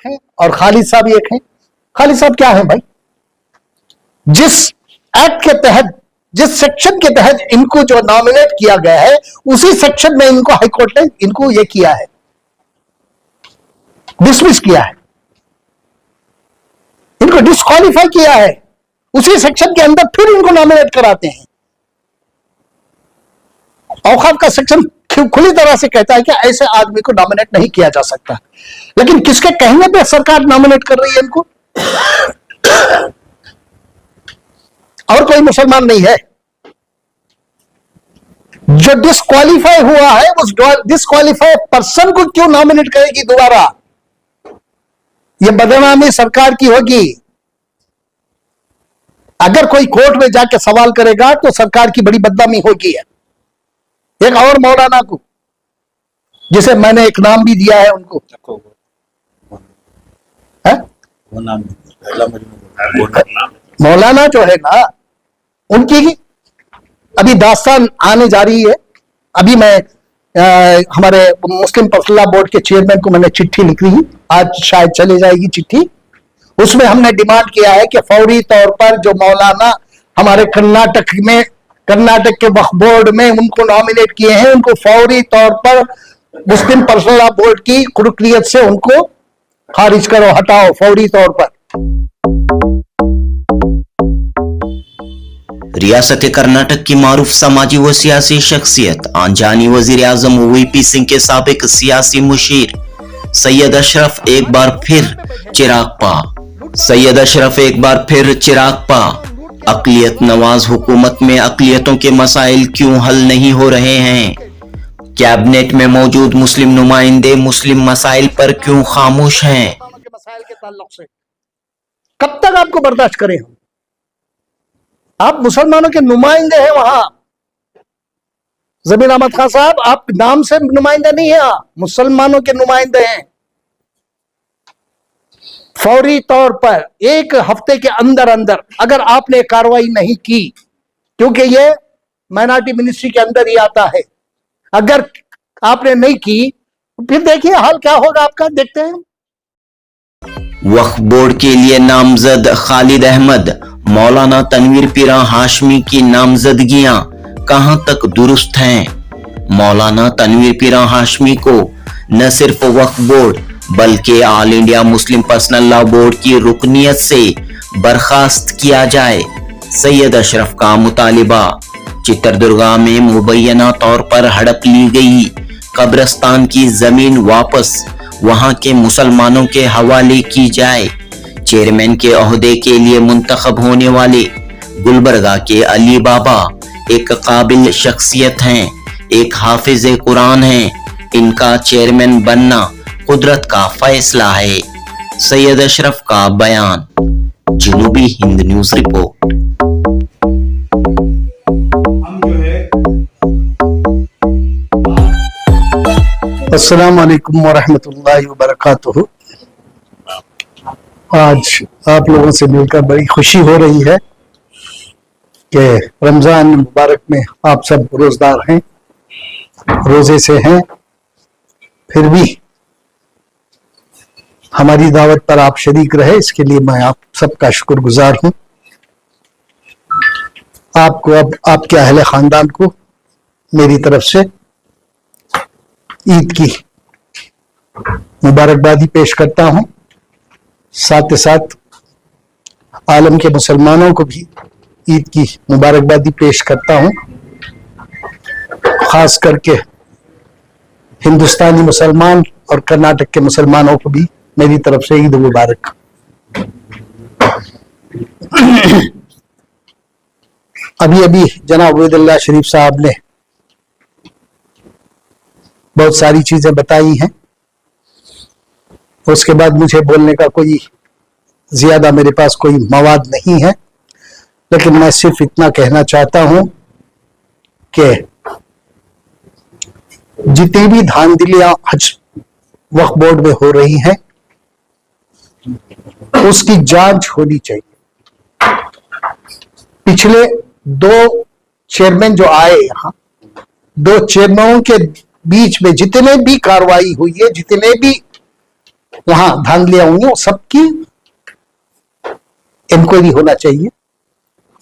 हैं और खालिद साहब एक हैं। खालिद साहब क्या है भाई? जिस एक्ट के तहत, जिस सेक्शन के तहत इनको जो नॉमिनेट किया गया है, उसी सेक्शन में इनको हाईकोर्ट ने इनको ये किया है, डिसमिस किया है, इनको डिस्क्वालीफाई किया है। उसी सेक्शन के अंदर फिर इनको नॉमिनेट कराते हैं। औकाफ का सेक्शन खुली तरह से कहता है कि ऐसे आदमी को नॉमिनेट नहीं किया जा सकता, लेकिन किसके कहने पे सरकार नॉमिनेट कर रही है इनको? और कोई मुसलमान नहीं है जो डिस्क्वालीफाई हुआ है, उस डिस्क्वालीफाई पर्सन को क्यों नॉमिनेट करेगी दोबारा? यह बदनामी सरकार की होगी। अगर कोई कोर्ट में जाके सवाल करेगा तो सरकार की बड़ी बदनामी होगी। एक और मौलाना को, जिसे मैंने एक नाम भी दिया है उनको, है? मौलाना जो है ना, उनकी अभी दास्तान आने जा रही है। अभी मैं हमारे मुस्लिम पर्सनल बोर्ड के चेयरमैन को मैंने चिट्ठी लिखी है, आज शायद चली जाएगी चिट्ठी। उसमें हमने डिमांड किया है कि फौरी तौर पर जो मौलाना हमारे कर्नाटक के वक्फ बोर्ड में उनको नॉमिनेट किए हैं, उनको फौरी तौर पर मुस्लिम पर्सनल बोर्ड की रुकनियत से उनको खारिज करो, हटाओ फौरी तौर पर। रियासत कर्नाटक की मारूफ समाजी व सियासी शख्सियत आंजानी वजीर आजम वीपी सिंह के साबिक सियासी मुशीर सैयद अशरफ एक बार फिर चिराग पा। सैयद अशरफ एक बार फिर चिराग पा। अक़लियत नवाज हुकूमत में अक़लियतों के मसाइल क्यों हल नहीं हो रहे हैं? कैबिनेट में मौजूद मुस्लिम नुमाइंदे मुस्लिम मसाइल पर क्यों खामोश हैं? मसाइल के ताल्लुक से कब तक आपको बर्दाश्त करें हम? आप मुसलमानों के नुमाइंदे हैं वहां। जमीर अहमद खान साहब, आप नाम से नुमाइंदे नहीं है, मुसलमानों के नुमाइंदे हैं। फौरी तौर पर एक हफ्ते के अंदर अंदर अगर आपने कार्रवाई नहीं की, क्योंकि ये माइनॉरिटी मिनिस्ट्री के अंदर ही आता है, अगर आपने नहीं की तो फिर देखिए हाल क्या होगा आपका, देखते हैं। वक्फ बोर्ड के लिए नामजद खालिद अहमद, मौलाना तनवीर पीरा हाशमी की नामजदगियां कहां तक दुरुस्त हैं? मौलाना तनवीर पीरा हाशमी को न सिर्फ वक्फ बोर्ड बल्कि all India Muslim personal law board की रुकनियत से बर्खास्त किया जाए। सैयद अशरफ का मुतालिबा। चित्रदुर्गा में मुबैना तौर पर हड़प ली गई कब्रिस्तान की जमीन वापस वहां के मुसलमानों के हवाले की जाए। चेयरमैन के ओहदे के लिए मुंतखब होने वाले गुलबर्गा के अली बाबा एक काबिल शख्सियत हैं, एक हाफिज कुरान हैं। इनका चेयरमैन बनना कुदरत का फैसला है। सैयद अशरफ का बयान। जनूबी हिंद न्यूज रिपोर्ट। अस्सलाम वालेकुम वरहमतुल्लाहि वबरकातुहू। आज आप लोगों से मिलकर बड़ी खुशी हो रही है कि रमजान मुबारक में आप सब रोजदार हैं, रोजे से हैं, फिर भी हमारी दावत पर आप शरीक रहे, इसके लिए मैं आप सबका शुक्रगुजार हूं। आपको, अब आपके अहले खानदान को मेरी तरफ से ईद की मुबारकबादी पेश करता हूं। साथ ही साथ आलम के मुसलमानों को भी ईद की मुबारकबादी पेश करता हूं। खास करके हिंदुस्तानी मुसलमान और कर्नाटक के मुसलमानों को भी मेरी तरफ से ईद मुबारक। अभी अभी जनाब उबैदुल्लाह शरीफ साहब ने बहुत सारी चीजें बताई हैं, उसके बाद मुझे बोलने का कोई ज्यादा मेरे पास कोई मवाद नहीं है, लेकिन मैं सिर्फ इतना कहना चाहता हूं कि जितनी भी धांधलियां हज वक्फ बोर्ड में हो रही हैं उसकी जांच होनी चाहिए। पिछले 2 चेयरमैन जो आए यहाँ, 2 चेयरमैनों के बीच में जितने भी कार्रवाई हुई है, जितने भी वहां धांधलियां हुई, वो सबकी इंक्वायरी होना चाहिए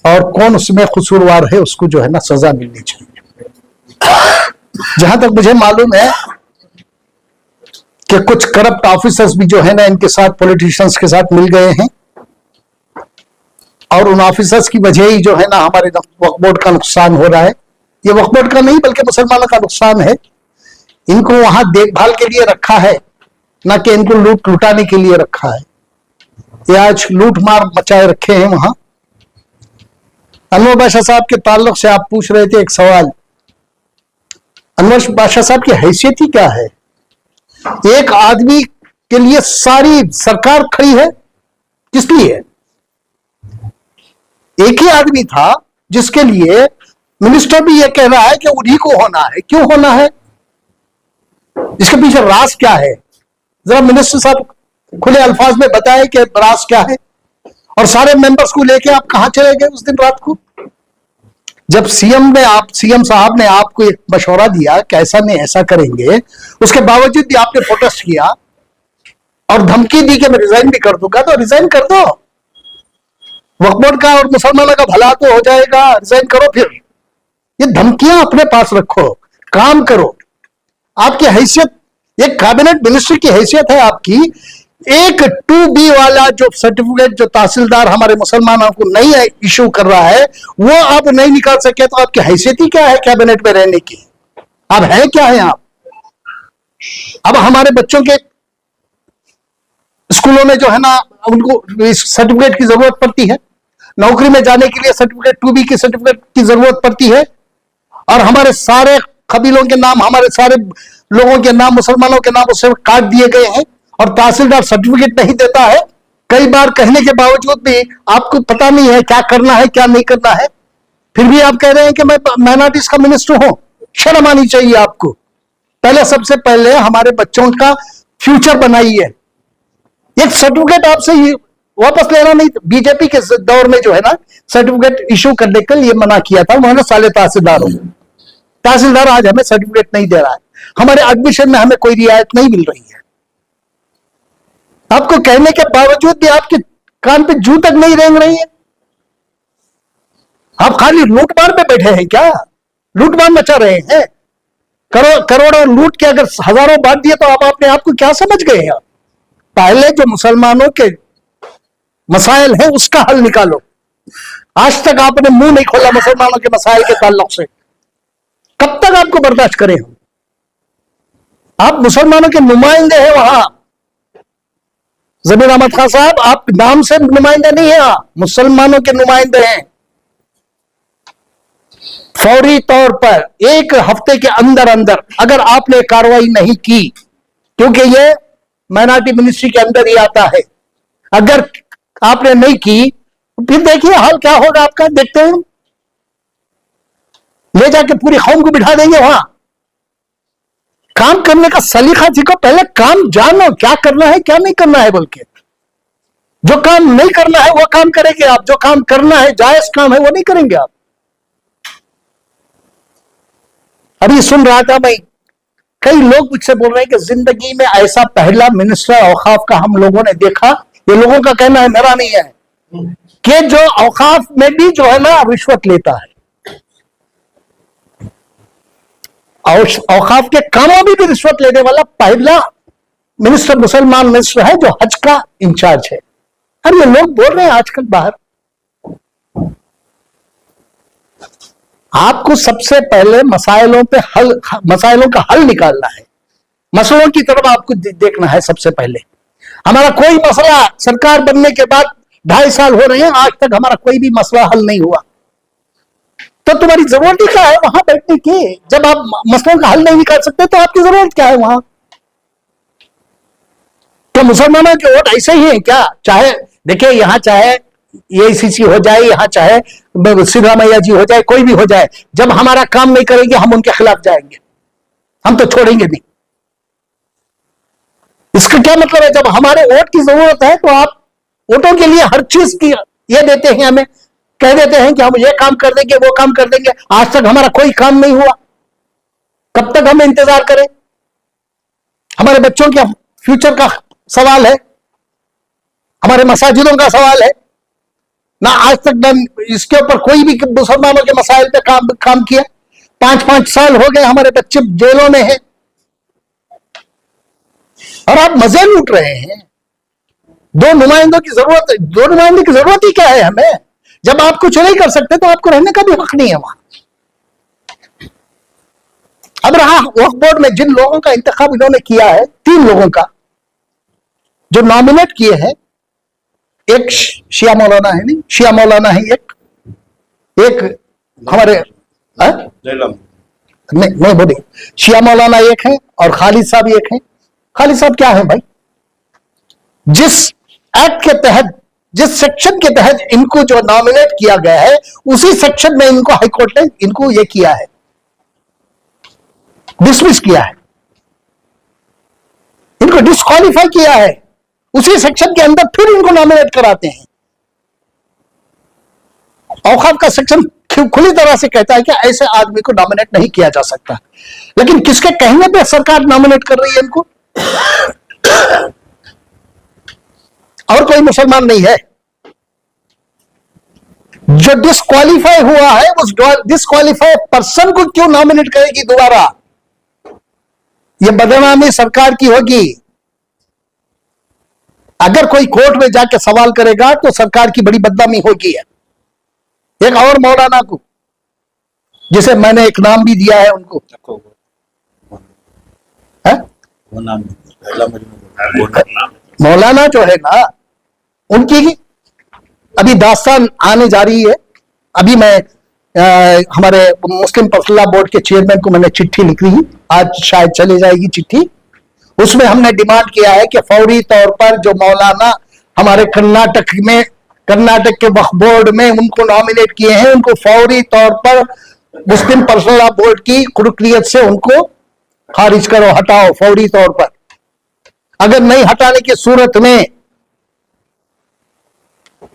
और कौन उसमें कसूरवार है उसको जो है ना सजा मिलनी चाहिए। जहां तक मुझे मालूम है कि कुछ करप्ट ऑफिसर्स भी जो है ना इनके साथ, पॉलिटिशियंस के साथ मिल गए हैं और उन ऑफिसर्स की वजह ही जो है ना हमारे वक्फ बोर्ड का नुकसान हो रहा है। ये वक्फ बोर्ड का नहीं बल्कि मुसलमानों का नुकसान है। इनको वहां देखभाल के लिए रखा है, ना कि इनको लुटाने के लिए रखा है। ये आज लूट मार मचाए रखे हैं वहां। अनवर बादशाह साहब के ताल्लुक से आप पूछ रहे थे एक सवाल। अनवर बादशाह साहब की हैसियत ही क्या है? एक आदमी के लिए सारी सरकार खड़ी है, किस लिए? एक ही आदमी था जिसके लिए मिनिस्टर भी यह कह रहा है कि उन्हीं को होना है। क्यों होना है? इसके पीछे राज क्या है? जरा मिनिस्टर साहब खुले अल्फाज में बताएं कि राज क्या है। और सारे मेंबर्स को लेके आप कहां चले गए उस दिन रात को, जब सीएम साहब ने आपको एक मशवरा दिया कि ऐसा नहीं ऐसा करेंगे, उसके बावजूद भी आपने प्रोटेस्ट किया और धमकी दी कि मैं रिजाइन भी कर दूंगा। तो रिजाइन कर दो, वक्फ बोर्ड का और मुसलमानों का भला तो हो जाएगा। रिजाइन करो। फिर ये धमकियां अपने पास रखो, काम करो। आपकी हैसियत, एक कैबिनेट मिनिस्टर की हैसियत है आपकी। एक 2B वाला जो सर्टिफिकेट जो तहसीलदार हमारे मुसलमानों को नहीं इशू कर रहा है, वो आप नहीं निकाल सके तो आपकी हैसियत ही क्या है कैबिनेट में रहने की? अब है क्या है आप? अब हमारे बच्चों के स्कूलों में जो है ना उनको इस सर्टिफिकेट की जरूरत पड़ती है, नौकरी में जाने के लिए सर्टिफिकेट 2B की सर्टिफिकेट की जरूरत पड़ती है। और हमारे सारे कबीलों के नाम, हमारे सारे लोगों के नाम, मुसलमानों के नाम उससे काट दिए गए हैं और तहसीलदार सर्टिफिकेट नहीं देता है। कई बार कहने के बावजूद भी आपको पता नहीं है क्या करना है क्या नहीं करना है, फिर भी आप कह रहे हैं कि मैं माइनॉरिटीज का मिनिस्टर हूं। शर्म आनी चाहिए आपको। पहले, सबसे पहले हमारे बच्चों का फ्यूचर बनाइए। एक सर्टिफिकेट आपसे वापस लेना नहीं। बीजेपी के दौर में जो है ना सर्टिफिकेट इशू करने के लिए मना किया था उन्होंने साले तहसीलदारों को। तहसीलदार आज हमें सर्टिफिकेट नहीं दे रहा है, हमारे एडमिशन में हमें कोई रियायत नहीं मिल रही है। आपको कहने के बावजूद भी आपके कान पे जू तक नहीं रेंग रही है। आप खाली लूटमार पे बैठे हैं क्या? लूटमार मचा रहे हैं। करोड़ों लूट के अगर हजारों बांट दिए तो आप अपने आप को क्या समझ गए हैं? पहले जो मुसलमानों के मसाइल है उसका हल निकालो। आज तक आपने मुंह नहीं खोला मुसलमानों के मसाइल के ताल्लुक से। कब तक आपको बर्दाश्त करें हम? आप मुसलमानों के नुमाइंदे हैं वहां। जमीर अहमद खान साहब, आप नाम से नुमाइंदे नहीं है, आप मुसलमानों के नुमाइंदे हैं। फौरी तौर पर एक हफ्ते के अंदर अंदर अगर आपने कार्रवाई नहीं की, क्योंकि ये माइनॉरिटी मिनिस्ट्री के अंदर ही आता है, अगर आपने नहीं की तो फिर देखिए हाल क्या होगा आपका। देखते हैं, ले जाके पूरी कौम को बिठा देंगे वहां। काम करने का सलीका सीखो, पहले काम जानो क्या करना है क्या नहीं करना है। बल्कि जो काम नहीं करना है वो काम करेंगे आप, जो काम करना है जायज काम है वो नहीं करेंगे आप। अभी सुन रहा था मैं, कई लोग मुझसे बोल रहे हैं कि जिंदगी में ऐसा पहला मिनिस्टर औकाफ का हम लोगों ने देखा, ये लोगों का कहना है, मेरा नहीं है, कि जो औकाफ में भी जो है ना रिश्वत लेता है और औकाफ के कामों में भी रिश्वत लेने वाला पहला मिनिस्टर मुसलमान मिनिस्टर है जो हज का इंचार्ज है। और ये लोग बोल रहे हैं आजकल बाहर। आपको सबसे पहले मसाइलों का हल निकालना है, मसलों की तरफ आपको देखना है सबसे पहले। हमारा कोई मसला सरकार बनने के बाद 2.5 साल हो रहे हैं, आज तक हमारा कोई भी मसला हल नहीं हुआ। तो तुम्हारी जरूरत ही क्या है वहां बैठने की? जब आप मसलों का हल नहीं निकाल सकते तो आपकी जरूरत क्या है वहां? तो मुसलमानों के वोट ऐसे ही हैं क्या? चाहे देखिए, यहां चाहे AICC हो जाए, यहां चाहे सिद्धरामैया जी हो जाए, कोई भी हो जाए, जब हमारा काम नहीं करेंगे हम उनके खिलाफ जाएंगे, हम तो छोड़ेंगे नहीं। इसका क्या मतलब है? जब हमारे वोट की जरूरत है तो आप वोटों के लिए हर चीज की ये देते हैं, हमें कह देते हैं कि हम ये काम कर देंगे वो काम कर देंगे। आज तक हमारा कोई काम नहीं हुआ, कब तक हम इंतजार करें? हमारे बच्चों के फ्यूचर का सवाल है, हमारे मसाजिदों का सवाल है ना। आज तक ना इसके ऊपर कोई भी मुसलमानों के मसाइल पे काम किया। 5-5 साल हो गए हमारे बच्चे जेलों में हैं और आप मजे लूट रहे हैं। दो नुमाइंदों की जरूरत ही क्या है हमें? जब आप कुछ नहीं कर सकते तो आपको रहने का भी हक नहीं है वहां। अब रहा वक्फ बोर्ड में जिन लोगों का इंतखाब इन्होंने किया है, 3 लोगों का जो नॉमिनेट किए हैं, एक शिया मौलाना है, नहीं शिया मौलाना है, एक हमारे नहीं बोले, शिया मौलाना एक है और खालिद साहब एक है। खालिद साहब क्या है भाई? जिस एक्ट के तहत, जिस सेक्शन के तहत इनको जो नॉमिनेट किया गया है, उसी सेक्शन में इनको हाईकोर्ट ने इनको ये किया है, डिसमिस किया है, इनको डिस्क्वालीफाई किया है। उसी सेक्शन के अंदर फिर इनको नॉमिनेट कराते हैं। औकाफ का सेक्शन खुली तरह से कहता है कि ऐसे आदमी को नॉमिनेट नहीं किया जा सकता, लेकिन किसके कहने पे सरकार नॉमिनेट कर रही है इनको? और कोई मुसलमान नहीं है जो डिस्क्वालीफाई हुआ है, उस डिस्क्वालीफाई पर्सन को क्यों नॉमिनेट करेगी दोबारा? यह बदनामी सरकार की होगी। अगर कोई कोर्ट में जाके सवाल करेगा तो सरकार की बड़ी बदनामी होगी। एक और मौलाना को, जिसे मैंने एक नाम भी दिया है उनको, है? मौलाना जो है ना, उनकी अभी दास्तान आने जा रही है। अभी मैं हमारे मुस्लिम पर्सनल बोर्ड के चेयरमैन को मैंने चिट्ठी लिख रही, आज शायद चली जाएगी चिट्ठी। उसमें हमने डिमांड किया है कि फौरी तौर पर जो मौलाना हमारे कर्नाटक के वक्फ बोर्ड में उनको नॉमिनेट किए हैं, उनको फौरी तौर पर मुस्लिम पर्सनल बोर्ड की कुर्रियत से उनको खारिज करो, हटाओ फौरी तौर पर। अगर नहीं हटाने की सूरत में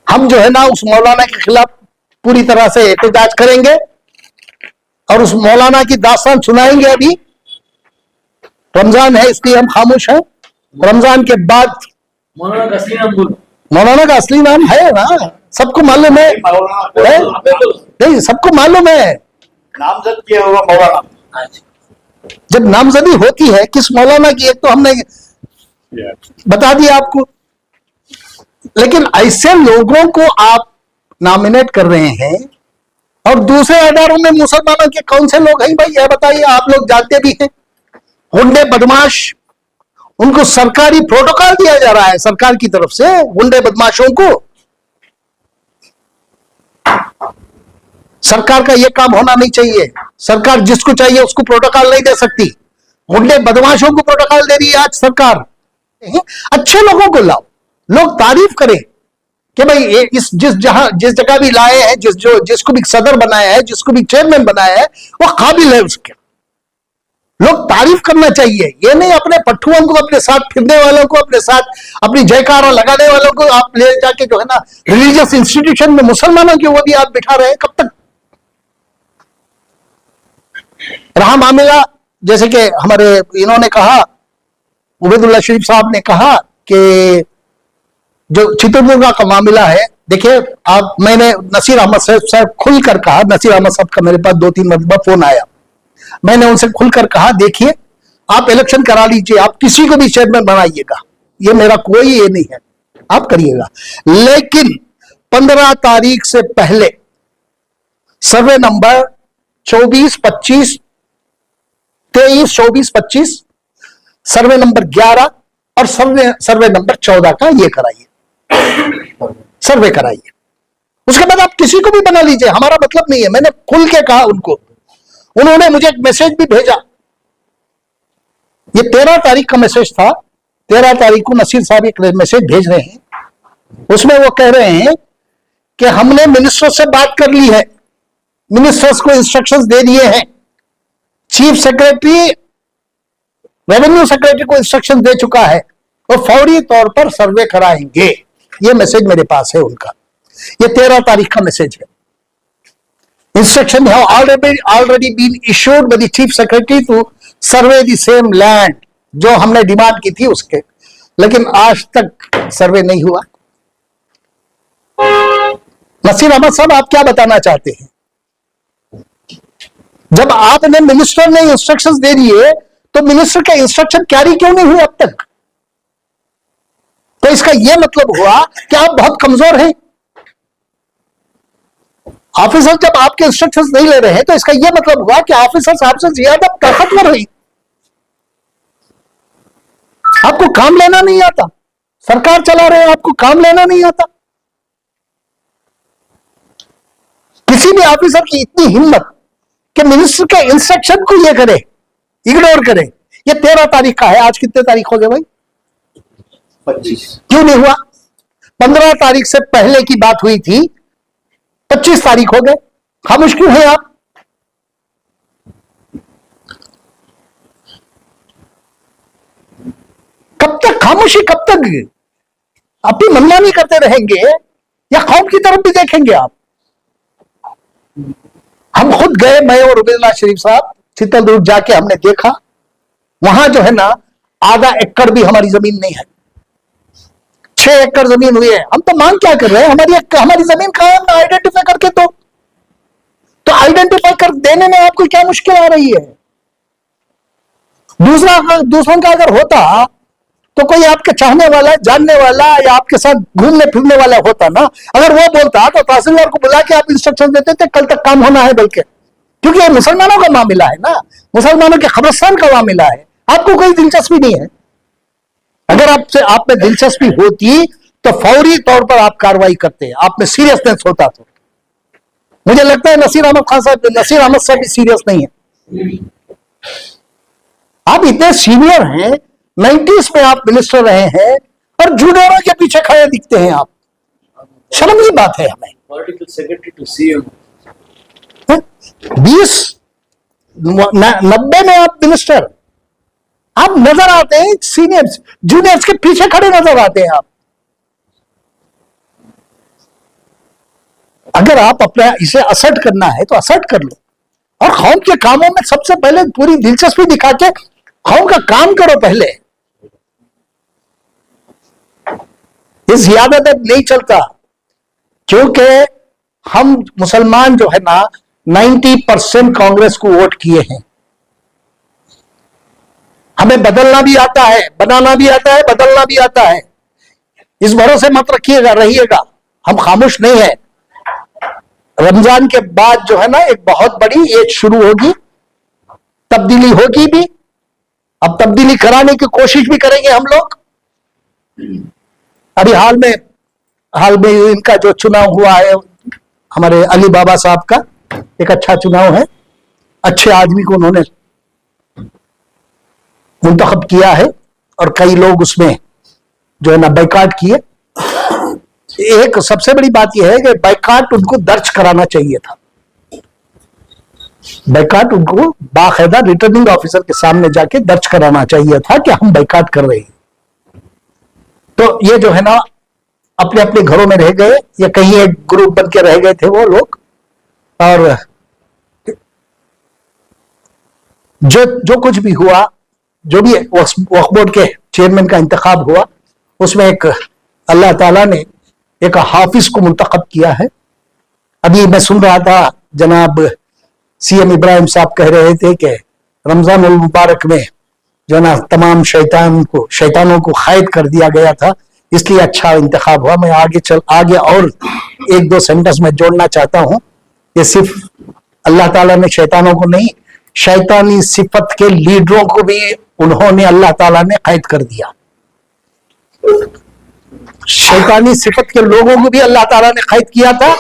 हम जो है ना उस मौलाना के खिलाफ पूरी तरह से एहतजाज करेंगे और उस मौलाना की दास्तान सुनाएंगे। अभी रमजान है इसलिए हम खामोश हैं। रमजान के बाद मौलाना का असली नाम बोलो। मौलाना का असली नाम है ना, सबको मालूम है, नहीं सबको मालूम है। नामजद किया हुआ मौलाना, जब नामजदी होती है किस मौलाना की, एक तो हमने बता दिया आपको, लेकिन ऐसे लोगों को आप नॉमिनेट कर रहे हैं और दूसरे अदारों में मुसलमानों के कौन से लोग हैं भाई, यह बताइए। आप लोग जानते भी हैं, गुंडे बदमाश, उनको सरकारी प्रोटोकॉल दिया जा रहा है सरकार की तरफ से गुंडे बदमाशों को। सरकार का यह काम होना नहीं चाहिए। सरकार जिसको चाहिए उसको प्रोटोकॉल नहीं दे सकती, गुंडे बदमाशों को प्रोटोकॉल दे रही है आज सरकार। अच्छे लोगों को लाओ, लोग तारीफ करें कि भाई जिस जगह भी लाए हैं, जिसको भी सदर बनाया है, जिसको भी चेयरमैन बनाया है, वो काबिल है उसके। लोग तारीफ करना चाहिए। ये नहीं अपने पट्टुओं को, अपने साथ फिरने वालों को, अपने साथ अपनी जयकारा लगाने वालों को आप ले जाके जो है ना रिलीजियस इंस्टीट्यूशन में मुसलमानों के वो भी आप बिठा रहे हैं। कब तक? रहा मामला, जैसे कि हमारे इन्होंने कहा, उबैदुल्लाह शरीफ साहब ने कहा कि जो चित्रदुर्गा का मामला है, देखिए आप, मैंने नसीर अहमद साहब खुलकर कहा, नसीर अहमद साहब का मेरे पास 2-3 मरतबा फोन आया, मैंने उनसे खुलकर कहा देखिए आप इलेक्शन करा लीजिए, आप किसी को भी चेयरमैन बनाइएगा, ये मेरा कोई ये नहीं है, आप करिएगा, लेकिन 15 तारीख से पहले सर्वे नंबर 24, 25, 23, 24, 25, सर्वे नंबर 11 और सर्वे नंबर 14 का ये कराइए, सर्वे कराइए। उसके बाद आप किसी को भी बना लीजिए, हमारा मतलब नहीं है। मैंने खुल के कहा उनको, उन्होंने मुझे एक मैसेज भी भेजा। ये 13 तारीख का मैसेज था। 13 तारीख को नसीर साहब एक मैसेज भेज रहे हैं, उसमें वो कह रहे हैं कि हमने मिनिस्टर से बात कर ली है, मिनिस्टर्स को इंस्ट्रक्शंस दे दिए हैं, चीफ सेक्रेटरी रेवेन्यू सेक्रेटरी को इंस्ट्रक्शन दे चुका है, वो फौरी तौर पर सर्वे कराएंगे। ये मैसेज मेरे पास है उनका, ये 13 तारीख का मैसेज है। Instruction have already been issued by the chief secretary to survey the same land, जो हमने डिमांड की थी उसके। लेकिन आज तक सर्वे नहीं हुआ। नसीर अहमद साहब, आप क्या बताना चाहते हैं? जब आपने मिनिस्टर ने इंस्ट्रक्शंस दे दिए तो मिनिस्टर के इंस्ट्रक्शन कैरी क्यों नहीं हुए अब तक? तो इसका यह मतलब हुआ कि आप बहुत कमजोर हैं। ऑफिसर जब आपके इंस्ट्रक्शंस नहीं ले रहे हैं तो इसका यह मतलब हुआ कि ऑफिसर साहब से ज्यादा ताकतवर हुई। आपको काम लेना नहीं आता, सरकार चला रहे हैं, आपको काम लेना नहीं आता। किसी भी ऑफिसर की इतनी हिम्मत कि मिनिस्टर के इंस्ट्रक्शन को ये करे, इग्नोर करे। ये 13 तारीख का है, आज कितने तारीख हो गए भाई? 25। क्यों नहीं हुआ? 15 तारीख से पहले की बात हुई थी, 25 तारीख हो गए, खामोश क्यों है आप? कब तक खामोशी? कब तक अपनी मनमानी करते रहेंगे या कौम की तरफ भी देखेंगे आप? हम खुद गए, मैं और उबैदुल्लाह शरीफ साहब, चित्तलदुर्ग जाके हमने देखा, वहां जो है ना आधा एकड़ भी हमारी जमीन नहीं है, 6 एकड़ जमीन हुई है। हम तो मांग क्या कर रहे हैं? हमारी जमीन कहां है? आइडेंटिफाई करके तो आइडेंटिफाई कर देने में आपको क्या मुश्किल आ रही है? दूसरों का अगर होता तो कोई आपके चाहने वाला, जानने वाला या आपके साथ घूमने फिरने वाला होता ना, अगर वो बोलता तो तहसीलदार को बुला के आप इंस्ट्रक्शन देते थे, कल तक काम होना है। बल्कि क्योंकि ये मुसलमानों का मामला है ना, मुसलमानों के कब्रिस्तान का मामला है, आपको कोई दिलचस्पी नहीं है। अगर आप में दिलचस्पी होती तो फौरी तौर पर आप कार्रवाई करते, आप में सीरियसनेस होता। तो मुझे लगता है नसीर अहमद साहब भी सीरियस नहीं है। आप इतने सीनियर हैं, 90s में आप मिनिस्टर रहे हैं और जूनियरों के पीछे खड़े दिखते हैं आप। शर्म की बात है हमें। Political secretary to CM. 90 में आप मिनिस्टर, आप नजर आते हैं सीनियर्स, जूनियर्स के पीछे खड़े नजर आते हैं आप। अगर आप अपना इसे असर्ट करना है तो असर्ट कर लो, और कौम के कामों में सबसे पहले पूरी दिलचस्पी दिखा के कौम का काम करो पहले। ये ज्यादातर नहीं चलता, क्योंकि हम मुसलमान जो है ना 90% कांग्रेस को वोट किए हैं। हमें बदलना भी आता है, बनाना भी आता है, बदलना भी आता है। इस भरोसे मत रहिएगा, हम खामोश नहीं है। रमजान के बाद जो है ना एक बहुत बड़ी एज शुरू होगी, तब्दीली होगी भी। अब तब्दीली कराने की कोशिश भी करेंगे हम लोग। अभी हाल में इनका जो चुनाव हुआ है, हमारे अली बाबा साहब का एक अच्छा चुनाव है, अच्छे आदमी को उन्होंने मुंतखब किया है और कई लोग उसमें जो है ना बाइकाट किए। एक सबसे बड़ी बात यह है कि बाइकाट उनको दर्ज कराना चाहिए था। बाइकाट उनको बाकायदा रिटर्निंग ऑफिसर के सामने जाके दर्ज कराना चाहिए था कि हम बाइकाट कर रहे हैं। तो ये जो है ना अपने अपने घरों में रह गए, या कहीं एक ग्रुप बन के रह गए थे वो लोग। और जो कुछ भी हुआ, जो भी वक्फ बोर्ड के चेयरमैन का इंतखाब हुआ, उसमें एक अल्लाह ताला ने एक हाफिज को मुंतखब किया है। अभी मैं सुन रहा था जनाब सीएम इब्राहिम साहब कह रहे थे कि रमजान उल मुबारक में जो ना तमाम शैतानों को कैद कर दिया गया था, इसलिए अच्छा इंतखाब हुआ। मैं आगे और 1-2 सेंटेंस में जोड़ना चाहता हूं। ये सिर्फ अल्लाह ताला ने शैतानों को नहीं, शैतानी सिफत के लीडरों को भी उन्होंने अल्लाह ताला ने कैद कर दिया। शैतानी सिफत के लोगों को भी अल्लाह ताला ने कैद किया था।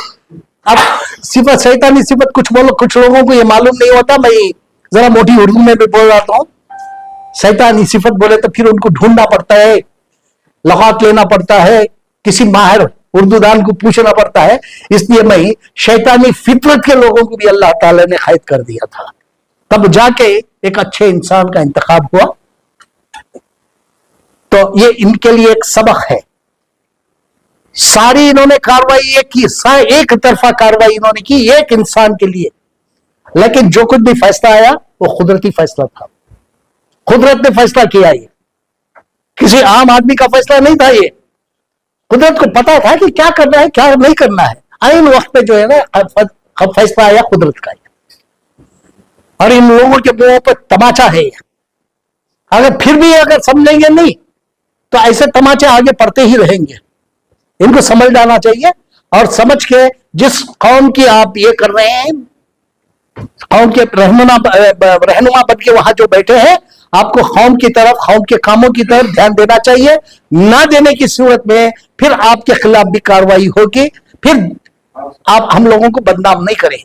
अब शैतानी सिफत कुछ लोगों को ये मालूम नहीं होता। मैं जरा मोटी उर्दू में भी बोल रहा हूं। शैतानी सिफत बोले तो फिर उनको ढूंढना पड़ता है, लगात लेना पड़ता है, किसी माहिर उर्दू दान को पूछना पड़ता है। इसलिए मैं शैतानी फितरत के लोगों को भी अल्लाह ताला ने कैद कर दिया था, तब जाके एक अच्छे इंसान का इंतखाब हुआ। तो ये इनके लिए एक सबक है। सारी इन्होंने कार्रवाई एक तरफा कार्रवाई इन्होंने की एक इंसान के लिए, लेकिन जो कुछ भी फैसला आया वो कुदरती फैसला था। कुदरत ने फैसला किया। ये किसी आम आदमी का फैसला नहीं था ये। कुदरत को पता था कि क्या करना है क्या नहीं करना है। आइन वक्त पे जो है ना अब फैसला आया कुदरत का। और इन लोगों के मुंहों पर तमाचा है। अगर फिर भी अगर समझेंगे नहीं तो ऐसे तमाचे आगे पड़ते ही रहेंगे। इनको समझ लाना चाहिए और समझ के जिस कौम की आप ये कर रहे हैं, कौम के रहनुमा बन के वहां जो बैठे हैं, आपको कौम की तरफ, कौम के कामों की तरफ ध्यान देना चाहिए। ना देने की सूरत में फिर आपके खिलाफ भी कार्रवाई होगी। फिर आप हम लोगों को बदनाम नहीं करें।